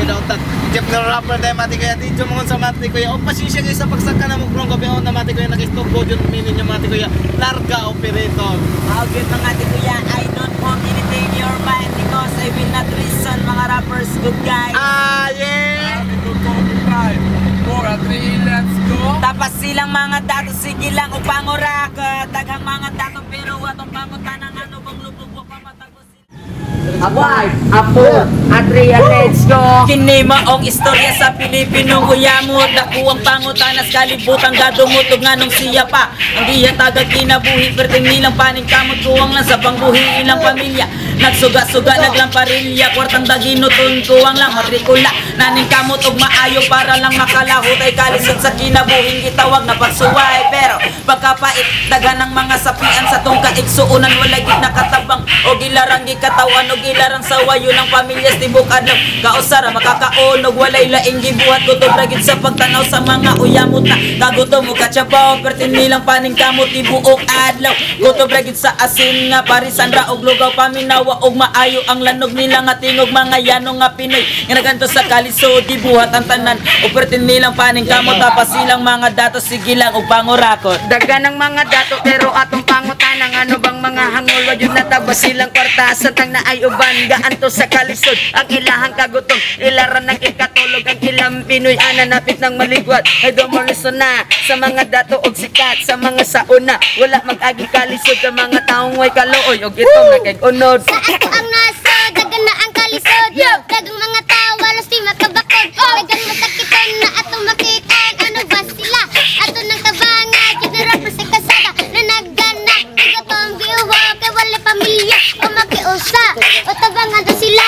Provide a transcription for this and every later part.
pinautan. Jeff na rapper tayo mati kaya dito mga sa mati kuya. O pasensya kayo sa pagsaka na mo krong gabi o na mati kuya nakistokbo dyan minin niya mati kuya. Larga operator. Good mga ate kuya, I don't want anything in your mind because I will not listen mga rappers, good guys. Yeah! Let's go! Tapos silang mga dato, sige lang o panguraka. Daghang mga dato pero atong pangutanang ano bang lubog wa pa matagos sila. Abuay, apo, Adria, let's go! Kini maong istorya sa Pilipinong uyamot. Naku ang pangutanas kalibutang gadumutog nga nung siya pa. Ang diya tagag kinabuhi perting nilang paning kamot kuwang lang sa pangbuhi ilang pamilya. Nagsuga-suga naglamparilya kwartang daginutun kuwang lang matrikula. Naning kamot og maayo para lang makalahot ay kalisod sa kinabuhing gitawag na pagsuway. Pero pagkapait dagan ng mga sapian sa tong kaiksuunan walay gid nakatabang o gilarang gikatawan o gilarang sawayo ng pamilyas tibok adlaw. Kausara makakaonog walay laing gibuhat gutom ragid sa pagtanaw sa mga uyamot na kagutom mo katsabaw pertin nilang paning kamot tibuok adlaw. Gutom ragid sa asin nga parisan ra og lugaw paminaw og maayo ang lanog nila nga tingog mga yanong nga Pinoy nga naganto sa kalisod dibuhat ang tanan og pertin nilang paning kamot tapos silang mga datos sige lang og pangurakot. Dagan ng mga dato pero atong pangutanang ano bang mga hangol wa jud natagba silang kwarta santang na ay uban gaanto sa kalisod ang ilahang kagutom ilaran ng ikatulog ang ilang Pinoy ananapit ng maligwat ay dumoliso na sa mga dato og sikat sa mga sauna wala mag-agi kalisod sa mga taong way kaluoy og itom nakig-unod. Ako ang nasod, dagan na ang kalisod. Dagang mga tawa, los di makabakod. Dagang masakitan na ato makitaan. Ano ba sila? Ato ng tabangan. Kita rapper sa kasada na naggana. Iga tong biwa, kay wala pamilya. O makiusa, o tabangan to sila.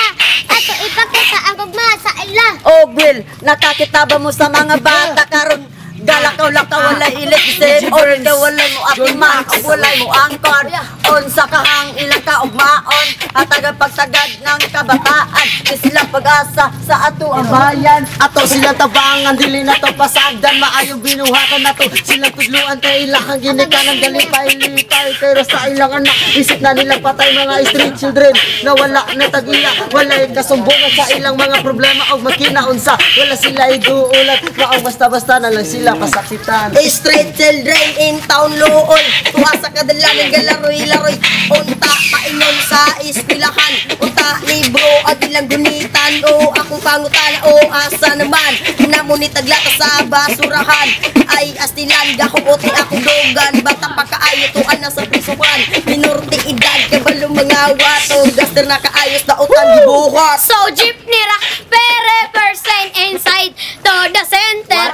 Ato ipakita ang gugma sa ila. Oh Will, nakakita ba mo sa mga bata karon? Galakaw-lakaw wala ilisip or wala mo akima o walay mo angkor on sa kahang ilang kaugmaon at tagapagtagad ng kabataan islang pag-asa sa ato ang bayan Ato silang tabangan, dili na to pasagdan. Maayong binuhatan na to. Silang tudluan kay ilahang ginikanan galipay-lipay. Pero sa ilang anak, isip na nilang patay mga street children na wala na tag-iya. Wala yung kasumbungan sa ilang mga problema o makinaunsa. Wala sila iduulat. Maong basta-basta na lang sila pasakitan. Street children in town loon tuwa sa kadalanan galaroy-laroy unta paingon sa eskwelahan unta libro at ilang gunitan o akong pangutana o asa naman namuni taglata sa basurahan ay astilan gahuoti akong dogan bata pa kaayo tuan na sa prisuhan minurti edad kabalo mga wato gaster na kaayos na utang gibuhat So jeepney ra, pere percent inside to the center.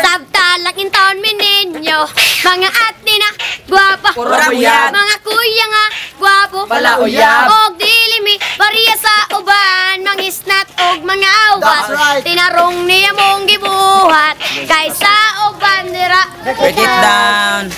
Sabtalang in town mininyo. Mga ate na guwapa. Uyab. Mga kuya nga guwapo. Bala uyab. Og dilimi bariya sa uban. Mga isnat og mga awat. That's right. Tinarong niya mong gibuhat. Kaysa uban nira. Break it down.